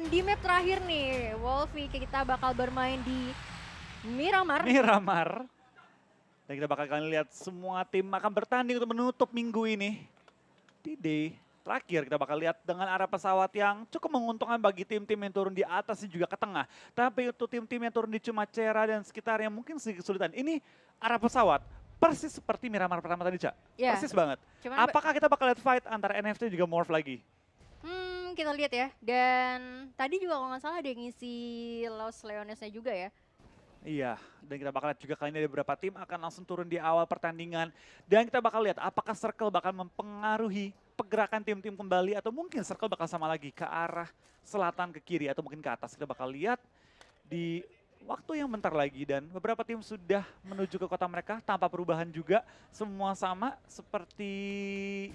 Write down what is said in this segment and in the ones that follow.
di map terakhir nih, Wolfie kita bakal bermain di Miramar. Miramar. Dan kita bakal lihat semua tim akan bertanding untuk menutup minggu ini. Di day terakhir kita bakal lihat dengan arah pesawat yang cukup menguntungkan bagi tim-tim yang turun di atas dan juga ke tengah. Tapi untuk tim-tim yang turun di Cumacera dan sekitarnya mungkin sedikit kesulitan. Ini arah pesawat persis seperti Miramar pertama tadi, Cak. Ya, Persis banget. cuman Apakah kita bakal lihat fight antara NFT juga Morph lagi? kita lihat ya. Dan tadi juga kalau nggak salah ada yang ngisi Los Leonesnya juga ya. Iya, dan kita bakal lihat juga kali ini ada beberapa tim akan langsung turun di awal pertandingan. Dan kita bakal lihat apakah Circle bakal mempengaruhi pergerakan tim-tim kembali atau mungkin Circle bakal sama lagi ke arah selatan, ke kiri atau mungkin ke atas. Kita bakal lihat di waktu yang bentar lagi dan beberapa tim sudah menuju ke kota mereka tanpa perubahan juga. Semua sama seperti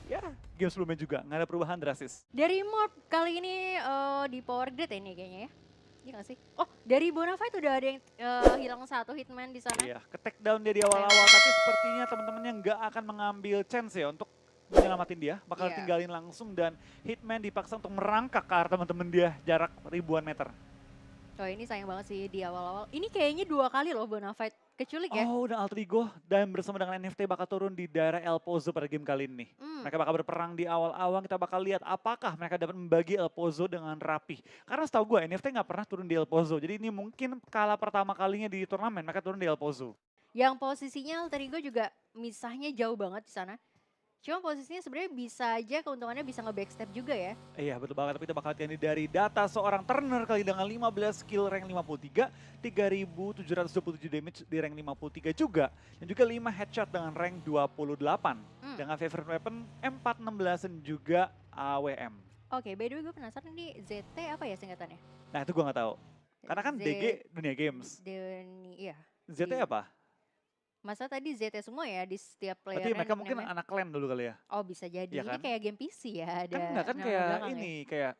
ya game sebelumnya juga, nggak ada perubahan drastis. Dari Morp kali ini di Power Grid ini kayaknya ya. Iya nggak sih? Oh, dari Bonafide udah ada yang hilang satu hitman di sana. Iya, ke take down dia di awal-awal, tapi sepertinya teman-temannya nggak akan mengambil chance ya untuk menyelamatin dia. Bakal Iya. tinggalin langsung dan Hitman dipaksa untuk merangkak ke arah teman-teman dia jarak ribuan meter. Oh ini sayang banget sih di awal-awal. Ini kayaknya 2 kali loh Bonafide keculik ya. Oh, dan Alter Ego dan bersama dengan NFT bakal turun di daerah El Pozo pada game kali ini. Mereka bakal berperang di awal-awal, kita bakal lihat apakah mereka dapat membagi El Pozo dengan rapi. Karena setahu gue NFT nggak pernah turun di El Pozo, jadi ini mungkin kala pertama kalinya di turnamen mereka turun di El Pozo. Yang posisinya Alter Ego juga misahnya jauh banget di sana. Cuma posisinya sebenarnya bisa aja keuntungannya bisa nge-backstep juga ya. Iya betul banget, tapi kita bakal lihat ini dari data seorang Turner kali dengan 15 skill rank 53, 3727 damage di rank 53 juga. Dan juga 5 headshot dengan rank 28. Dengan favorite weapon M416 dan juga AWM. Oke, by the way gue penasaran nih ZT apa ya singkatannya? Nah itu gue nggak tahu. Karena kan DG Dunia Games. Iya. ZT apa? Masa tadi ZT semua ya di setiap player. Berarti mereka mungkin anak clan dulu kali ya? Oh bisa jadi, Iya kan? ini kayak game PC ya ada Kan enggak kan nama kayak belakang ya? ini, kayak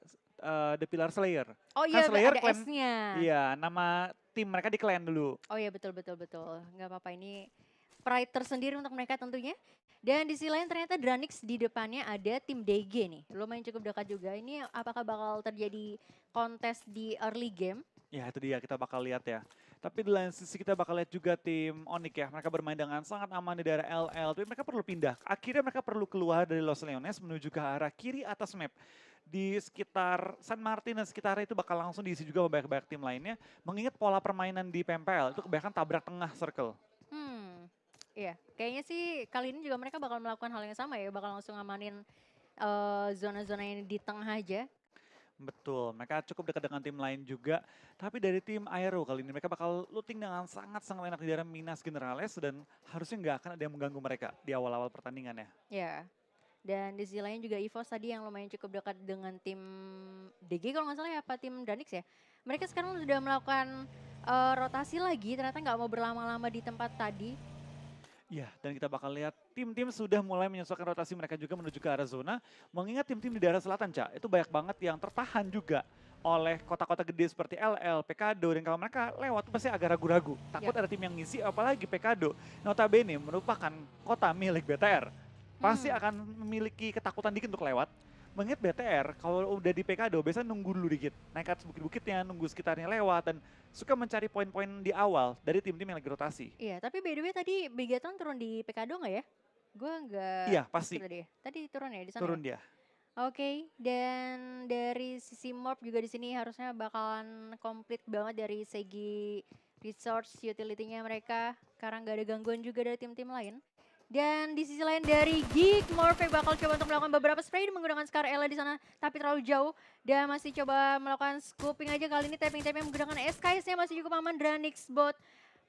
The Pillar Slayer. Oh Kan iya Slayer ada clan, S-nya. iya nama tim mereka di clan dulu. Oh iya betul. Nggak apa-apa, ini pride tersendiri untuk mereka tentunya. Dan di sisi lain ternyata Dranix di depannya ada tim DG nih. Lumayan cukup dekat juga. Ini apakah bakal terjadi kontes di early game? Ya itu dia, kita bakal lihat ya. Tapi di lain sisi kita bakal lihat juga tim Onyx ya. Mereka bermain dengan sangat aman di daerah LL. Tapi mereka perlu pindah. Akhirnya mereka perlu keluar dari Los Leones menuju ke arah kiri atas map. Di sekitar San Martin dan sekitarnya itu bakal langsung diisi juga banyak-banyak tim lainnya. Mengingat pola permainan di PMPL itu kebanyakan tabrak tengah circle. Iya, kayaknya sih kali ini juga mereka bakal melakukan hal yang sama ya. Bakal langsung ngamanin zona-zona yang di tengah aja. Betul, mereka cukup dekat dengan tim lain juga. Tapi dari tim Aero kali ini mereka bakal looting dengan sangat-sangat enak di daerah Minas Generales dan harusnya nggak akan ada yang mengganggu mereka di awal-awal pertandingan ya. Ya, dan di sisi lain juga EVOS tadi yang lumayan cukup dekat dengan tim DG kalau nggak salah ya, apa tim Danix ya. Mereka sekarang sudah melakukan rotasi lagi, ternyata nggak mau berlama-lama di tempat tadi. Ya, dan kita bakal lihat tim-tim sudah mulai menyesuaikan rotasi mereka juga menuju ke arah zona. Mengingat tim-tim di daerah selatan, Cak, itu banyak banget yang tertahan juga oleh kota-kota gede seperti LL, Pekado, dan kalau mereka lewat pasti agak ragu-ragu. Takut ada tim yang ngisi, apalagi Pekado. Notabene merupakan kota milik BTR. Pasti akan memiliki ketakutan dikit untuk lewat. Mengingat BTR, kalau udah di Pekado, biasanya nunggu dulu dikit. Naik ke atas bukit-bukitnya, nunggu sekitarnya lewat, dan suka mencari poin-poin di awal dari tim-tim yang lagi rotasi. Iya, tapi by the way tadi Bigatron turun di Pekado nggak ya? Gue nggak. Iya, pasti. Tadi turun ya di sana. Turun ya? dia. Oke, dan dari sisi Morp juga di sini harusnya bakalan komplit banget dari segi resource utility-nya mereka. Karena nggak ada gangguan juga dari tim-tim lain. Dan di sisi lain dari Geek, Morphe bakal coba untuk melakukan beberapa spray menggunakan Scar Ella di sana, tapi terlalu jauh. Dan masih coba melakukan scooping aja kali ini, tapping-tapping menggunakan SKS-nya masih cukup aman. Dranix bot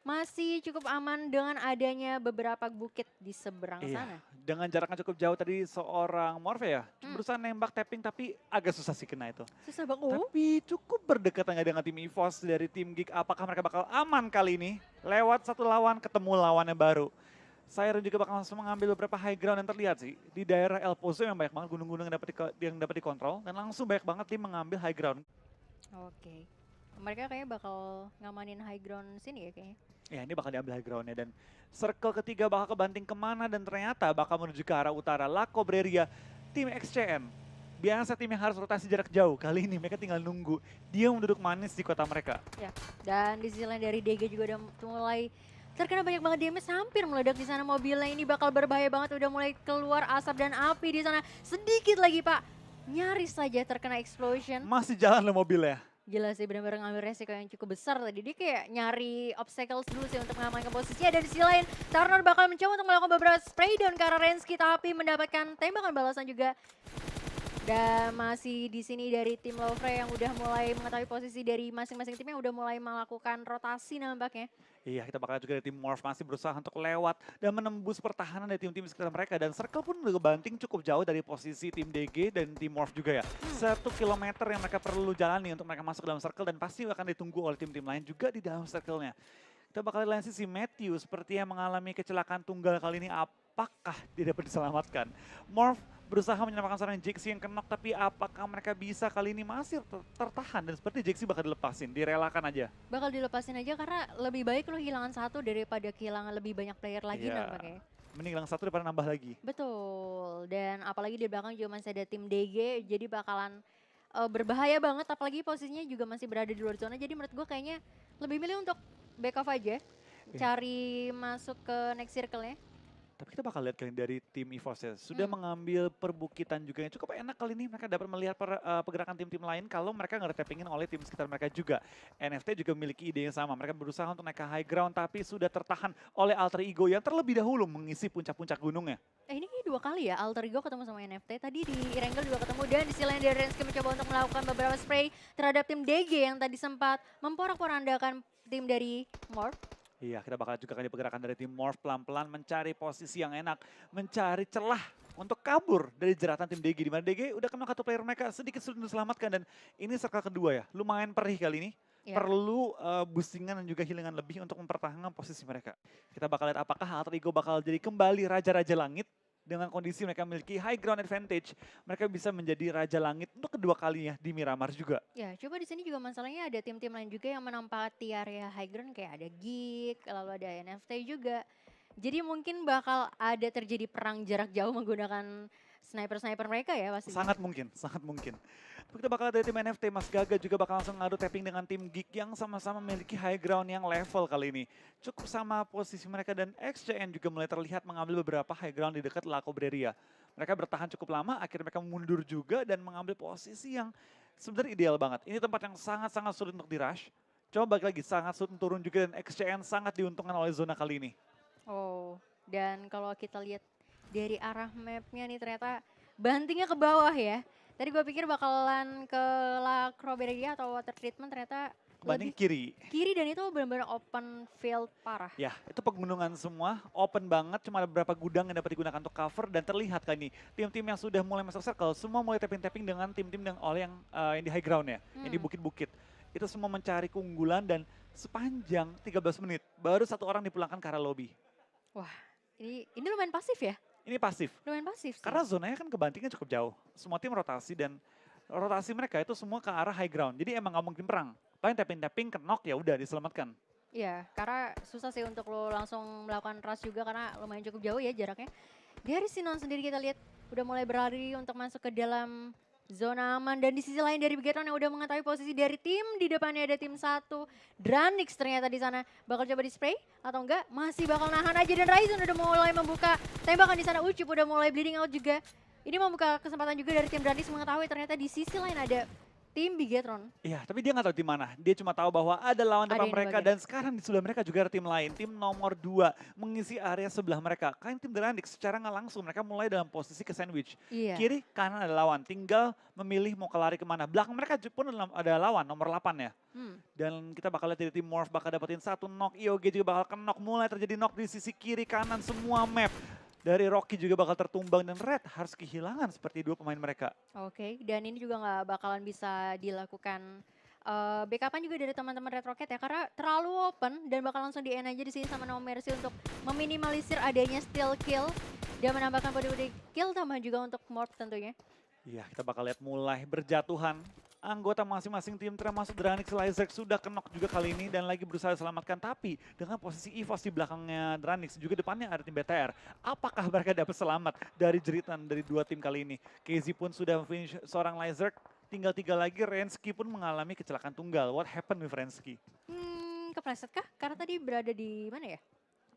masih cukup aman dengan adanya beberapa bukit di seberang sana. Dengan jaraknya cukup jauh tadi seorang Morphe ya, berusaha nembak tapping tapi agak susah sih kena itu. Susah banget. Tapi cukup berdekatan dengan tim EVOS dari tim Geek. Apakah mereka bakal aman kali ini? Lewat satu lawan ketemu lawannya baru. Siren juga bakal langsung mengambil beberapa high ground yang terlihat sih. Di daerah El Pozo yang banyak banget gunung-gunung yang dapat dikontrol. Dan langsung banyak banget tim mengambil high ground. Oke. Mereka kayaknya bakal ngamanin high ground sini ya kayaknya. Ya ini bakal diambil high groundnya dan circle ketiga bakal kebanting kemana dan ternyata bakal menuju ke arah utara La Cobreria tim XCN. Biasa tim yang harus rotasi jarak jauh, kali ini mereka tinggal nunggu. Dia duduk manis di kota mereka. Ya, dan di sisi lain dari DG juga udah mulai terkena banyak banget damage, hampir meledak di sana mobilnya. Ini bakal berbahaya banget, udah mulai keluar asap dan api di sana. Sedikit lagi Pak, nyaris saja terkena explosion. Masih jalan loh mobilnya. Gila sih, benar-benar ngambil resiko yang cukup besar tadi. Dia kayak nyari obstacles dulu sih untuk mengamankan posisinya. Dan di sisi lain, Turner bakal mencoba untuk melakukan beberapa spray down ke arah Rensky, tapi mendapatkan tembakan balasan juga. Dan masih di sini dari tim Lovre yang udah mulai mengetahui posisi dari masing-masing timnya, udah mulai melakukan rotasi nampaknya. Iya, kita bakal juga dari tim Morph masih berusaha untuk lewat dan menembus pertahanan dari tim-tim sekitar mereka. Dan Circle pun udah banting cukup jauh dari posisi tim DG dan tim Morph juga ya. 1 kilometer yang mereka perlu jalani untuk mereka masuk ke dalam Circle dan pasti akan ditunggu oleh tim-tim lain juga di dalam Circle-nya. Kita bakal lihat sisi Matthew seperti yang mengalami kecelakaan tunggal kali ini. Apakah dia dapat diselamatkan? Morph berusaha menyelamatkan seorang Jexi yang kenok, tapi apakah mereka bisa kali ini masih tertahan? Dan seperti Jexi bakal dilepasin, direlakan aja. Bakal dilepasin aja karena lebih baik lo kehilangan satu daripada kehilangan lebih banyak player lagi nampaknya. Mending hilang satu daripada nambah lagi. Betul, dan apalagi di belakang juga masih ada tim DG, jadi bakalan berbahaya banget, apalagi posisinya juga masih berada di luar zona. Jadi menurut gue kayaknya lebih milih untuk back off aja, cari masuk ke next circle-nya. Tapi kita bakal lihat kali ini dari tim EVOS ya, sudah mengambil perbukitan juga yang cukup enak kali ini. Mereka dapat melihat pergerakan tim-tim lain kalau mereka nggak retapingin oleh tim sekitar mereka juga. NFT juga memiliki ide yang sama, mereka berusaha untuk naik ke high ground tapi sudah tertahan oleh Alter Ego yang terlebih dahulu mengisi puncak-puncak gunungnya. Ini 2 kali ya Alter Ego ketemu sama NFT, tadi di Irangel juga ketemu, dan di sisi lain dari Rensky mencoba untuk melakukan beberapa spray terhadap tim DG yang tadi sempat memporak-porandakan tim dari Morph. Iya, kita bakal juga kali pergerakan dari tim Morph pelan-pelan mencari posisi yang enak, mencari celah untuk kabur dari jeratan tim DG. Di mana DG udah kena satu player mereka sedikit sulit diselamatkan, dan ini circle kedua ya, lumayan perih kali ini. Perlu boostingan dan juga healingan lebih untuk mempertahankan posisi mereka. Kita bakal lihat apakah Alter Ego bakal jadi kembali Raja-Raja Langit. Dengan kondisi mereka memiliki high ground advantage, mereka bisa menjadi Raja Langit untuk kedua kalinya di Miramar juga. Ya, coba di sini juga masalahnya ada tim-tim lain juga yang menempati area high ground, kayak ada Geek, lalu ada NFT juga. Jadi mungkin bakal ada terjadi perang jarak jauh menggunakan sniper-sniper mereka ya pasti. Sangat mungkin, sangat mungkin. Tapi kita bakal dari tim NFT, Mas Gaga juga bakal langsung ngadu tapping dengan tim Geek yang sama-sama memiliki high ground yang level kali ini. Cukup sama posisi mereka, dan XCN juga mulai terlihat mengambil beberapa high ground di dekat La Cobreria. Mereka bertahan cukup lama, akhirnya mereka mundur juga dan mengambil posisi yang sebenarnya ideal banget. Ini tempat yang sangat-sangat sulit untuk di-rush. Coba balik lagi, sangat sulit turun juga, dan XCN sangat diuntungkan oleh zona kali ini. Oh, dan kalau kita lihat dari arah mapnya nih ternyata bantingnya ke bawah ya. Tadi gue pikir bakalan ke La Cobreria atau water treatment, ternyata Banding kiri. Kiri, dan itu benar-benar open field parah. Ya, itu pegunungan semua, open banget, cuma ada beberapa gudang yang dapat digunakan untuk cover, dan terlihat kan nih, tim-tim yang sudah mulai masuk circle, semua mulai tapping-tapping dengan tim-tim yang yang di high ground ya, yang di bukit-bukit. Itu semua mencari keunggulan, dan sepanjang 13 menit, baru satu orang dipulangkan ke arah lobby. Wah, ini lumayan pasif ya? Ini pasif. Lumayan pasif sih. Karena zonanya kan kebantingnya cukup jauh. Semua tim rotasi, dan rotasi mereka itu semua ke arah high ground. Jadi emang nggak mungkin perang. Paling tapping-tapping, knock ya udah diselamatkan. Iya, karena susah sih untuk lo langsung melakukan rush juga karena lumayan cukup jauh ya jaraknya. Dari Sinon sendiri kita lihat udah mulai berlari untuk masuk ke dalam zona aman, dan di sisi lain dari Bigetron yang udah mengetahui posisi dari tim, di depannya ada tim 1 Dranix ternyata di sana. Bakal coba di spray atau enggak, masih bakal nahan aja, dan Ryzen udah mulai membuka tembakan di sana. Ucup udah mulai bleeding out juga. Ini membuka kesempatan juga dari tim Dranix mengetahui ternyata di sisi lain ada tim Bigetron. Iya, tapi dia nggak tahu di mana. Dia cuma tahu bahwa ada lawan depan mereka, dan sekarang di sebelah mereka juga ada tim lain. Tim nomor 2 mengisi area sebelah mereka. Kan tim Dranix secara nggak langsung mereka mulai dalam posisi ke sandwich. Kiri, kanan ada lawan. Tinggal memilih mau lari kemana. Belakang mereka pun ada lawan nomor 8 ya. Dan kita bakal lihat dari tim Morph bakal dapetin 1 knock. IOG juga bakal knock. Mulai terjadi knock di sisi kiri kanan semua map. Dari Rocky juga bakal tertumbang, dan Red harus kehilangan seperti 2 pemain mereka. Oke, dan ini juga nggak bakalan bisa dilakukan backupan juga dari teman-teman Red Rocket ya, karena terlalu open dan bakal langsung di-end aja di sini sama No Mercy untuk meminimalisir adanya steal kill dan menambahkan body kill, tambah juga untuk Morph tentunya. Iya, kita bakal lihat mulai berjatuhan anggota masing-masing tim termasuk Dranix Lizard sudah kenok juga kali ini dan lagi berusaha diselamatkan. Tapi dengan posisi EVOS di belakangnya Dranix, juga depannya ada tim BTR. Apakah mereka dapat selamat dari jeritan dari dua tim kali ini? KZ pun sudah finish seorang Lizard, tinggal 3 lagi. Rensky pun mengalami kecelakaan tunggal. What happened with Rensky? Kepleset kah? Karena tadi berada di mana ya?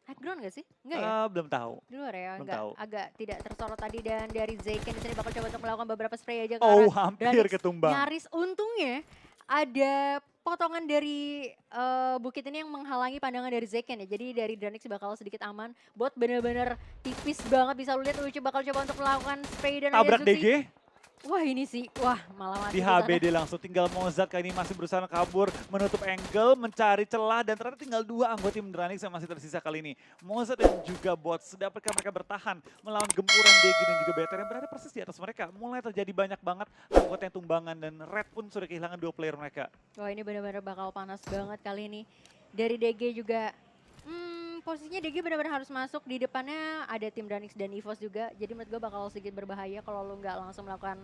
High ground gak sih? Enggak ya? Belum tahu. Di luar ya, Belum tahu. agak tidak tersorot tadi. Dan dari Zayken di sini bakal coba untuk melakukan beberapa spray aja ke Oh, arah hampir Dranix. ketumbang. Nyaris, untungnya ada potongan dari bukit ini yang menghalangi pandangan dari Zayken ya. Jadi dari Dranix bakal sedikit aman. Bot bener-bener tipis banget, bisa lu lihat Ucu bakal coba untuk melakukan spray dan Tabrak Azuki. DG. Wah ini sih, wah malah mati Di HBD langsung, tinggal Mozart kali ini masih berusaha kabur, menutup angle, mencari celah, dan ternyata tinggal 2 anggota tim Dranix yang masih tersisa kali ini. Mozart dan juga Bot, sedapatkah mereka bertahan melawan gempuran DG dan juga BTR yang berada persis di atas mereka. Mulai terjadi banyak banget anggota yang tumbangan dan Red pun sudah kehilangan 2 player mereka. Wah ini benar-benar bakal panas banget kali ini. Dari DG juga, posisinya DG benar-benar harus masuk. Di depannya ada tim Dranix dan EVOS juga. Jadi menurut gue bakal sedikit berbahaya kalau lu nggak langsung melakukan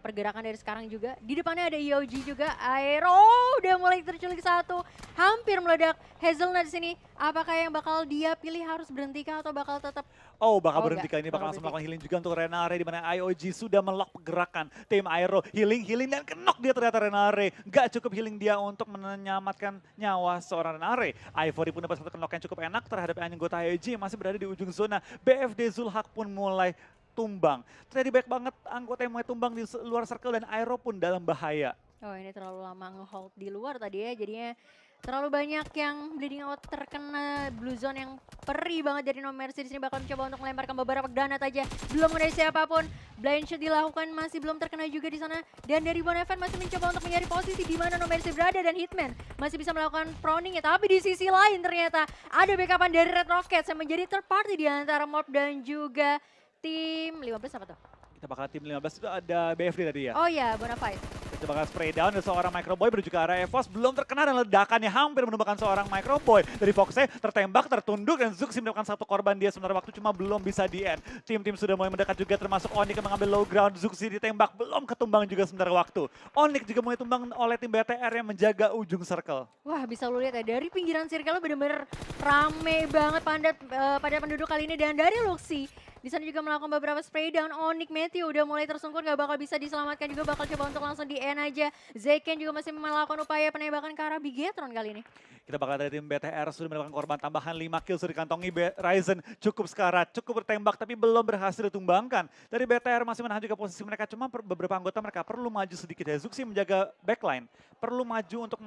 pergerakan dari sekarang juga. Di depannya ada EOG juga. Aero udah mulai terculik satu. Hampir meledak. Hazelnut di sini. Apakah yang bakal dia pilih harus berhenti kah atau bakal tetap? Oh, bakal Oh, berhenti enggak, kali ini, bakal bakal langsung berhenti. melakukan healing juga untuk Renare, di mana IOG sudah melock pergerakan tim Aero. Healing dan kenok dia ternyata Renare. Gak cukup healing dia untuk menyelamatkan nyawa seorang Renare. Ivory pun dapat satu kenok yang cukup enak terhadap anggota IOG yang masih berada di ujung zona. BFD Zulhak pun mulai tumbang. Terjadi banyak banget anggota yang mulai tumbang di luar circle dan Aero pun dalam bahaya. Oh ini terlalu lama nge-hold di luar tadi ya. Jadinya terlalu banyak yang bleeding out, terkena blue zone yang perih banget dari No Mercy. Di sini bakal mencoba untuk melemparkan beberapa granat aja. Belum ada siapapun. Blind shot dilakukan, masih belum terkena juga di sana. Dan dari One Event masih mencoba untuk mencari posisi di mana No Mercy berada, dan Hitman masih bisa melakukan proning ya. Tapi di sisi lain ternyata ada backupan dari Red Rockets yang menjadi third party di antara Morph dan juga tim 15 apa tuh? Kita bakal tim 15 itu ada BFD tadi ya. Oh ya, Bonafide. Kita bakal spray down dari seorang Microboy menuju ke arah EVOS. Belum terkena dan ledakannya hampir menumbangkan seorang Microboy. Dari Foxe tertembak, tertunduk, dan Zuxi mendapatkan satu korban dia sementara waktu cuma belum bisa di-end. Tim-tim sudah mulai mendekat juga termasuk Onyx yang mengambil low ground. Zuxi ditembak, belum ketumbang juga sementara waktu. Onyx juga mulai tumbang oleh tim BTR yang menjaga ujung circle. Wah bisa lu lihat ya, dari pinggiran circle bener-bener rame banget pada penduduk kali ini. Dan dari Luxi di sana juga melakukan beberapa spray down. Onyx Matthew udah mulai tersungkur, gak bakal bisa diselamatkan juga, bakal coba untuk langsung di end aja. Zayken juga masih melakukan upaya penembakan ke arah Bigetron kali ini. Kita bakal dari tim BTR sudah mendapatkan korban tambahan 5 kill sudah dikantongi. Ryzen cukup sekarat, cukup bertembak tapi belum berhasil ditumbangkan. Dari BTR masih menahan juga posisi mereka, cuma beberapa anggota mereka perlu maju sedikit ya. Zuxi menjaga backline, perlu maju untuk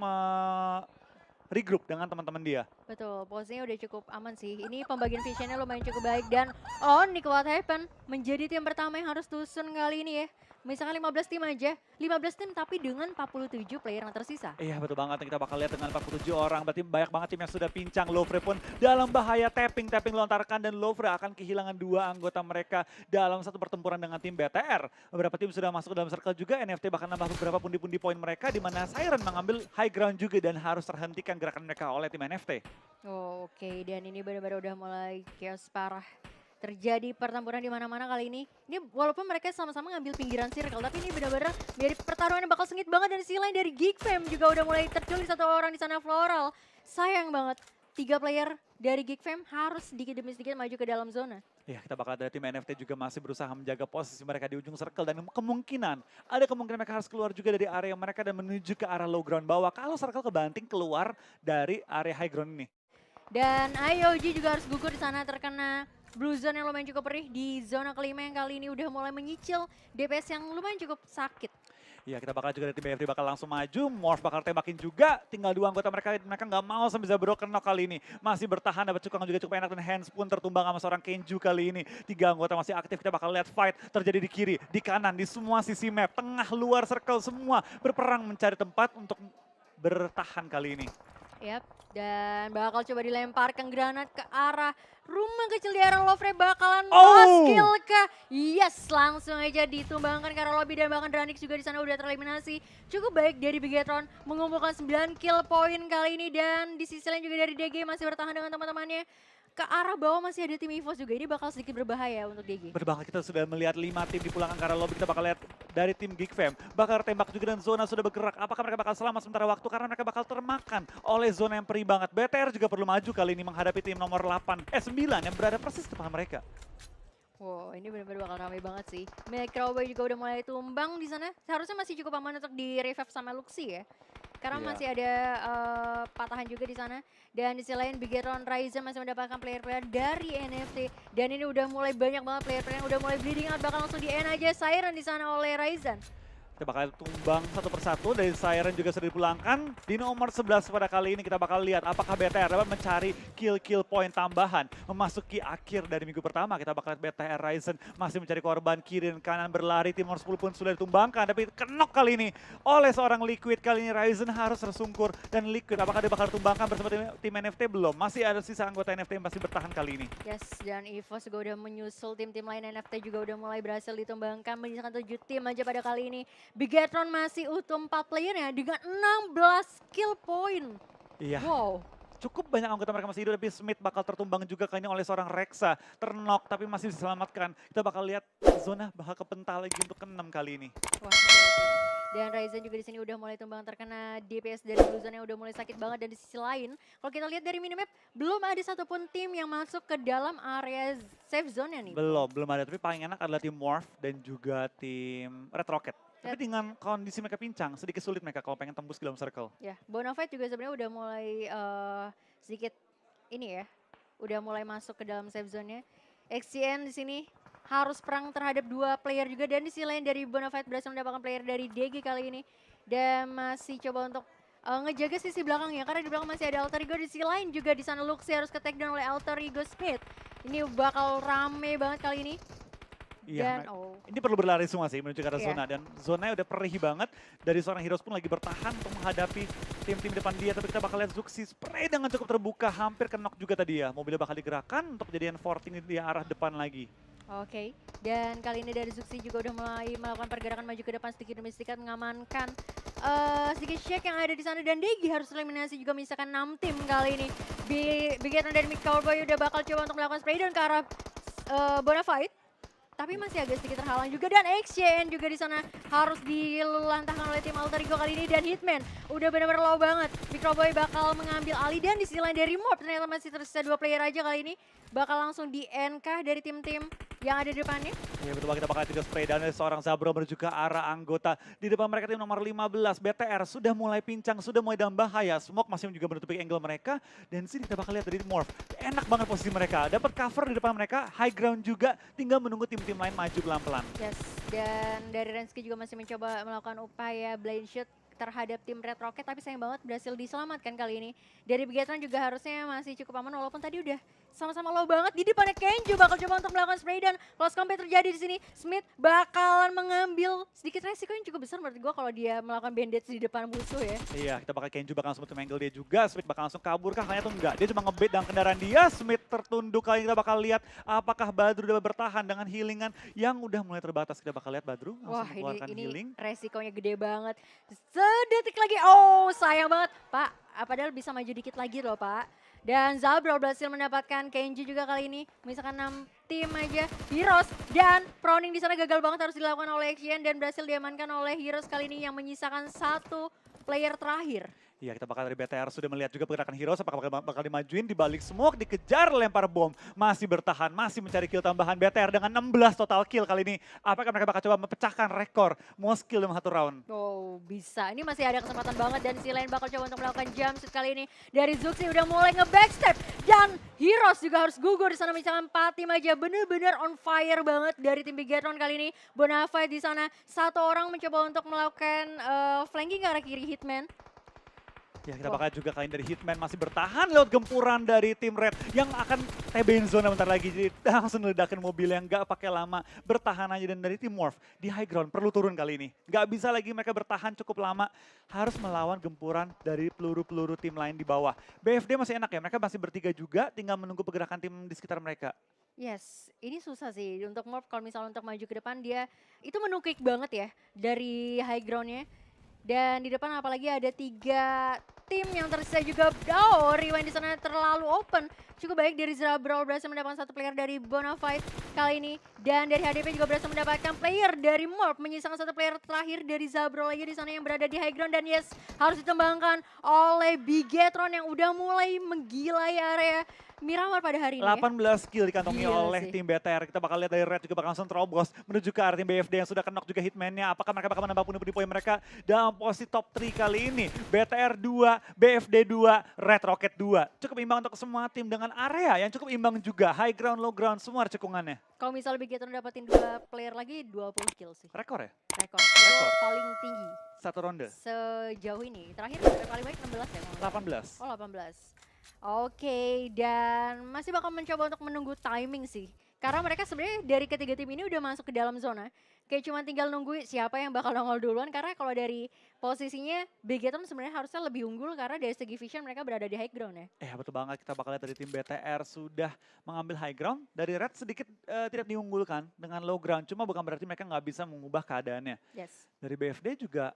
regroup dengan teman-teman dia. Betul, posisinya udah cukup aman sih. Ini pembagian visionnya lumayan cukup baik. Dan Onyx what happened menjadi tim pertama yang harus tusun kali ini ya. Misalkan 15 tim aja, 15 tim tapi dengan 47 player yang tersisa. Iya betul banget, kita bakal lihat dengan 47 orang, berarti banyak banget tim yang sudah pincang. Lofre pun dalam bahaya, tapping lontarkan, dan Lofre akan kehilangan 2 anggota mereka dalam satu pertempuran dengan tim BTR. Beberapa tim sudah masuk ke dalam circle juga, NFT bahkan nambah beberapa pundi-pundi poin mereka, di mana Siren mengambil high ground juga dan harus terhentikan gerakan mereka oleh tim NFT. Oh, oke, dan ini benar-benar udah mulai chaos parah. Terjadi pertempuran di mana-mana kali ini. Ini walaupun mereka sama-sama ngambil pinggiran circle, tapi ini benar-benar dari pertarungan yang bakal sengit banget. Dan sisi lain dari Geek Fam juga udah mulai terculik satu orang di sana, Floral. Sayang banget, 3 player dari Geek Fam harus sedikit demi sedikit maju ke dalam zona. Ya, kita bakal dari tim NFT juga masih berusaha menjaga posisi mereka di ujung circle, dan ada kemungkinan mereka harus keluar juga dari area mereka dan menuju ke arah low ground bawah kalau circle kebanting keluar dari area high ground ini. Dan IOG juga harus gugur di sana, terkena blue zone yang lumayan cukup perih di zona kelima yang kali ini udah mulai menyicil DPS yang lumayan cukup sakit. Ya, kita bakal juga dari tim BFD bakal langsung maju, Morph bakal tembakin juga, tinggal 2 anggota mereka nggak mau sampai bisa broken knock kali ini. Masih bertahan, dapat cukang juga cukup enak, dan Hands pun tertumbang sama seorang Kenju kali ini. 3 anggota masih aktif, kita bakal lihat fight terjadi di kiri, di kanan, di semua sisi map, tengah, luar, circle, semua berperang mencari tempat untuk bertahan kali ini. Yap, dan bakal coba dilemparkan granat ke arah rumah kecil di arah Lofre, bakalan lost kill kah? Yes, langsung aja ditumbangkan ke arah lobby, dan bahkan Dranix juga di sana udah tereliminasi. Cukup baik dari Bigetron mengumpulkan 9 kill poin kali ini, dan di sisi lain juga dari DG masih bertahan dengan teman-temannya. Ke arah bawah masih ada tim EVOS juga, ini bakal sedikit berbahaya untuk DG. Berbahaya, kita sudah melihat 5 tim dipulangkan ke arah lobby, kita bakal lihat dari tim Geek Fam. Bakal tembak juga dan zona sudah bergerak. Apakah mereka bakal selamat sementara waktu? Karena mereka bakal termakan oleh zona yang perih banget. BTR juga perlu maju kali ini menghadapi tim nomor 9 yang berada persis di depan mereka. Wow, ini benar-benar bakal ramai banget sih. Cowboy juga udah mulai tumbang di sana. Seharusnya masih cukup aman untuk di revive sama Luxi ya. Karena Iya. masih ada patahan juga di sana. Dan di sisi lain Bigetron Ryzen masih mendapatkan player-player dari NFT. Dan ini udah mulai banyak banget player-player yang udah mulai bleeding out. Bakal langsung di end aja Siren di sana oleh Ryzen. Kita bakal tumbang satu persatu, dari Siren juga sudah dipulangkan. Di nomor 11 pada kali ini kita bakal lihat apakah BTR dapat mencari kill point tambahan. Memasuki akhir dari minggu pertama, kita bakal lihat BTR Ryzen masih mencari korban kiri dan kanan berlari. Tim nomor 10 pun sudah ditumbangkan, tapi kenok kali ini oleh seorang Liquid. Kali ini Ryzen harus tersungkur, dan Liquid apakah dia bakal ditumbangkan bersama tim NFT? Belum, masih ada sisa anggota NFT yang masih bertahan kali ini. Yes, dan EVOS juga udah menyusul tim-tim lain. NFT juga udah mulai berhasil ditumbangkan, menyisakan 7 tim aja pada kali ini. Bigetron masih utuh 4 playernya dengan 16 kill point. Iya. Wow. Cukup banyak anggota mereka masih hidup, tapi Smith bakal tertumbang juga kayaknya oleh seorang Rexa. Ternok tapi masih diselamatkan. Kita bakal lihat zona bakal kepental lagi untuk ke-6 kali ini. Wah, betul. Dan Ryzen juga di sini udah mulai tumbang, terkena DPS dari Blue Zone yang udah mulai sakit banget. Dan di sisi lain, kalau kita lihat dari minimap, belum ada satupun tim yang masuk ke dalam area safe zone-nya nih. Belum ada. Tapi paling enak adalah tim Morph dan juga tim Red Rocket. Tapi dengan kondisi mereka pincang, sedikit sulit mereka kalau pengen tembus ke dalam circle. Ya, Bonafide juga sebenarnya udah mulai sedikit ini ya, udah mulai masuk ke dalam safe zone-nya. XCN di sini harus perang terhadap 2 player juga, dan di sisi lain dari Bonafide berhasil mendapatkan player dari DG kali ini. Dan masih coba untuk ngejaga sisi belakangnya, karena di belakang masih ada Alter Ego. Di sisi lain juga di sana Luxi harus ke take down oleh Alter Ego Smith. Ini bakal rame banget kali ini. Iya, Dan ini perlu berlari semua sih menuju ke arah Iya. zona, dan zonanya udah perih banget. Dari seorang Heroes pun lagi bertahan untuk menghadapi tim-tim depan dia, tapi kita bakal lihat Zuxi spray dengan cukup terbuka, hampir kenok juga tadi ya. Mobilnya bakal digerakkan untuk jadian 14 di arah depan lagi. Oke, dan kali ini dari Zuxi juga udah mulai melakukan pergerakan maju ke depan sedikit demi sedikit, mengamankan sedikit shake yang ada di sana. Dan Degi harus eliminasi juga menyisakan 6 tim kali ini. Bigetron dari Cowboy udah bakal coba untuk melakukan spray down ke arah Bonafide. Tapi masih agak sedikit terhalang juga, dan XCN juga di sana harus dilantahkan oleh tim Alter Ego kali ini. Dan Hitman udah benar-benar low banget. Cowboy bakal mengambil alih, dan di sisi lain dari Morph ternyata masih tersisa 2 player aja kali ini. Bakal langsung di end kah dari tim-tim yang ada di depannya? Ya betul, kita bakal juga spray down dari seorang Zabro menuju ke arah anggota. Di depan mereka tim nomor 15, BTR sudah mulai pincang, sudah mulai dalam bahaya. Smoke masih juga menutupi angle mereka. Dan sini kita bakal lihat dari Morph. Enak banget posisi mereka, dapat cover di depan mereka, high ground juga, tinggal menunggu tim-tim lain maju pelan-pelan. Yes, dan dari Rensky juga masih mencoba melakukan upaya blind shoot terhadap tim Red Rocket, tapi sayang banget berhasil diselamatkan kali ini. Dari Bigetron juga harusnya masih cukup aman, walaupun tadi udah sama-sama low banget. Di depannya Kenju bakal coba untuk melakukan spray, dan close combat terjadi di sini. Smith bakalan mengambil sedikit resiko yang cukup besar menurut gue kalau dia melakukan bandage di depan musuh ya. Iya, kita bakal Kenju bakal langsung menutup angle dia juga. Smith bakal langsung kabur kah? Kayaknya tuh enggak. Dia cuma ngebait dengan kendaraan dia. Smith tertunduk, kali ini kita bakal lihat apakah Badru udah bertahan dengan healingan yang udah mulai terbatas. Kita bakal lihat Badru langsung Wah, mengeluarkan ini healing. resikonya gede banget. Sedetik lagi, oh sayang banget. Pak, padahal bisa maju dikit lagi loh Pak. Dan Zabro berhasil mendapatkan Kenji juga kali ini. Misalkan 6 tim aja. Heroes dan Proning di sana gagal banget harus dilakukan oleh XCN, dan berhasil diamankan oleh Heroes kali ini yang menyisakan 1 player terakhir. Iya, kita bakal dari BTR sudah melihat juga pergerakan Heroes, apakah bakal dimajuin, dibalik smoke, dikejar, lempar bom. Masih bertahan, masih mencari kill tambahan. BTR dengan 16 total kill kali ini. Apakah mereka bakal coba memecahkan rekor most kill dalam 1 round? Oh, bisa. Ini masih ada kesempatan banget, dan si lain bakal coba untuk melakukan jump shoot kali ini. Dari Zuxi udah mulai nge-backstep, dan Heroes juga harus gugur di sana menyisakan 4 tim aja. Bener-bener on fire banget dari tim Bigetron kali ini. Bonafide di sana 1 orang mencoba untuk melakukan flanking ke arah kiri Hitman. Ya, kita bakal juga kali ini dari Hitman masih bertahan lewat gempuran dari tim Red yang akan TB-in zona bentar lagi. Jadi langsung ledakin mobil yang gak pakai lama, bertahan aja. Dan dari tim Morph di high ground perlu turun kali ini. Gak bisa lagi mereka bertahan cukup lama, harus melawan gempuran dari peluru-peluru tim lain di bawah. BFD masih enak ya, mereka masih bertiga juga, tinggal menunggu pergerakan tim di sekitar mereka. Yes, ini susah sih untuk Morph kalau misalnya untuk maju ke depan, dia itu menukik banget ya dari high groundnya. Dan di depan apalagi ada 3 tim yang tersisa juga. Rewind di sana terlalu open. Cukup baik dari Zabrol berhasil mendapatkan satu player dari Bonafide kali ini. Dan dari HDP juga berhasil mendapatkan player dari Morph. Menyisakan satu player terakhir dari Zabrol lagi di sana yang berada di high ground. Dan yes, harus ditembangkan oleh Bigetron yang udah mulai menggilai area Miramar pada hari ini. 18 kill dikantongi Gila oleh sih. tim BTR. Kita bakal lihat dari Red juga bakal langsung terobos menuju ke arah tim BFD yang sudah kenok juga hitman-nya. Apakah mereka bakal menambah pundi-pundi poin mereka dalam posisi top 3 kali ini? BTR 2, BFD 2, Red Rocket 2. Cukup imbang untuk semua tim dengan area yang cukup imbang juga. High ground, low ground, semua ada cekungannya. Kalau misalnya Bigetron dapetin 2 player lagi 20 kill sih. Rekor ya? Rekor. Itu paling tinggi Satu ronde. sejauh ini. Terakhir paling baik 16 ya kalau nggak salah. 18. Oh 18. Oke, dan masih bakal mencoba untuk menunggu timing sih. Karena mereka sebenarnya dari ketiga tim ini udah masuk ke dalam zona. Kayak cuma tinggal nunggu siapa yang bakal nongol duluan. Karena kalau dari posisinya Bigetron sebenarnya harusnya lebih unggul karena dari segi vision mereka berada di high ground ya. Betul banget, kita bakal lihat dari tim BTR sudah mengambil high ground. Dari Red sedikit tidak diunggulkan dengan low ground. Cuma bukan berarti mereka nggak bisa mengubah keadaannya. Yes. Dari BFD juga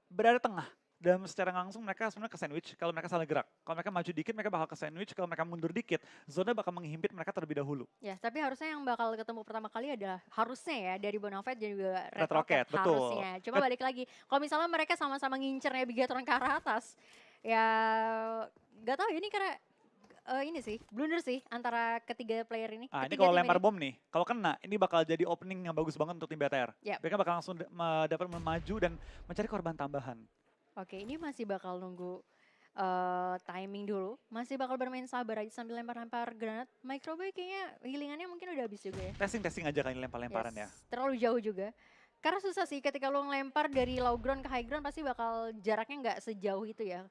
berada tengah. Dan secara langsung mereka sebenarnya ke sandwich kalau mereka salah gerak. Kalau mereka maju dikit mereka bakal ke sandwich, kalau mereka mundur dikit zona bakal menghimpit mereka terlebih dahulu. Ya, tapi harusnya yang bakal ketemu pertama kali adalah harusnya ya dari Bonafide dan juga Red Red Rocket, Rocket betul. harusnya. Cuma balik lagi, kalau misalnya mereka sama-sama ngincernya Bigetron ke arah atas, ya gak tahu ini karena ini sih blunder sih antara ketiga player ini. Ini Ketiga kalau tim lempar ini. bom nih, kalau kena ini bakal jadi opening yang bagus banget untuk tim BTR. Yap. Mereka bakal langsung dapat memaju dan mencari korban tambahan. Oke, ini masih bakal nunggu timing dulu. Masih bakal bermain sabar aja sambil lempar-lempar granat. Microbay kayaknya healingannya mungkin udah habis juga ya. Testing aja kan ini lempar-lemparan ya. Yes, terlalu jauh juga. Karena susah sih ketika lo ngelempar dari low ground ke high ground pasti bakal jaraknya nggak sejauh itu ya.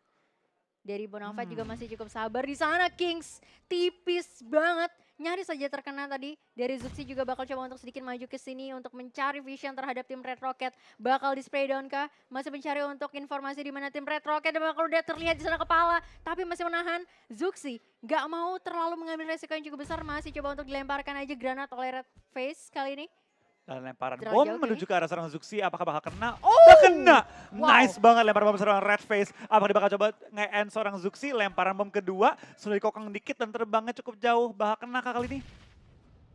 Dari Bonafide juga masih cukup sabar di sana. Kings tipis banget. Nyaris saja terkena tadi. Dari Zuxi juga bakal coba untuk sedikit maju ke sini untuk mencari vision terhadap tim Red Rocket. Bakal di spray down kah? Masih mencari untuk informasi di mana tim Red Rocket dan bakal udah terlihat di sana kepala. Tapi masih menahan. Zuxi nggak mau terlalu mengambil resiko yang cukup besar. Masih coba untuk dilemparkan aja granat oleh Red Face kali ini. Dan lemparan Terlalu bom jauh menuju ke arah seorang Zuxi, apakah bakal kena? Oh! Udah kena! Wow. Nice banget lemparan bom seorang Red Face. Apakah dia bakal coba nge-end seorang Zuxi, lemparan bom kedua, sudah dikokang dikit dan terbangnya cukup jauh. Bakal kena kah kali ini?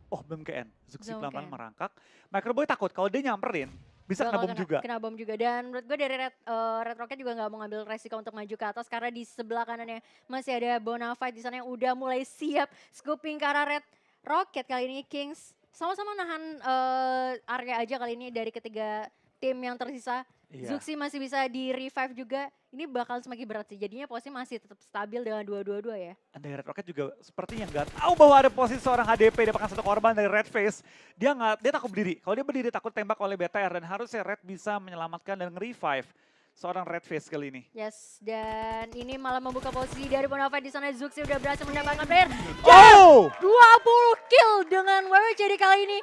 Oh, belum ke-end. Zuxi Belum pelan-pelan ke-end. merangkak. Microboy takut kalau dia nyamperin, bisa kena bom juga. Kena bom juga. Dan menurut gue dari Red Rocket juga nggak mau ngambil resiko untuk maju ke atas. Karena di sebelah kanannya masih ada Bonafide di sana yang udah mulai siap scooping ke arah Red Rocket kali ini. Kings sama-sama nahan area aja kali ini dari ketiga tim yang tersisa. Iya. Zuxi masih bisa di revive juga. Ini bakal semakin berat sih. Jadinya posisi masih tetap stabil dengan 2-2-2 ya. Dan dari Red Rocket juga sepertinya nggak tahu bahwa ada posisi seorang HDP dapatkan satu korban dari Red Face. Dia takut berdiri. Kalau dia berdiri takut tembak oleh BTR dan harusnya Red bisa menyelamatkan dan nge-revive seorang Red Face kali ini. Yes, dan ini malah membuka posisi dari Bonafide di sana. Zuxi udah berhasil mendapatkan player. Oh! 20 kill dengan WWCD kali ini.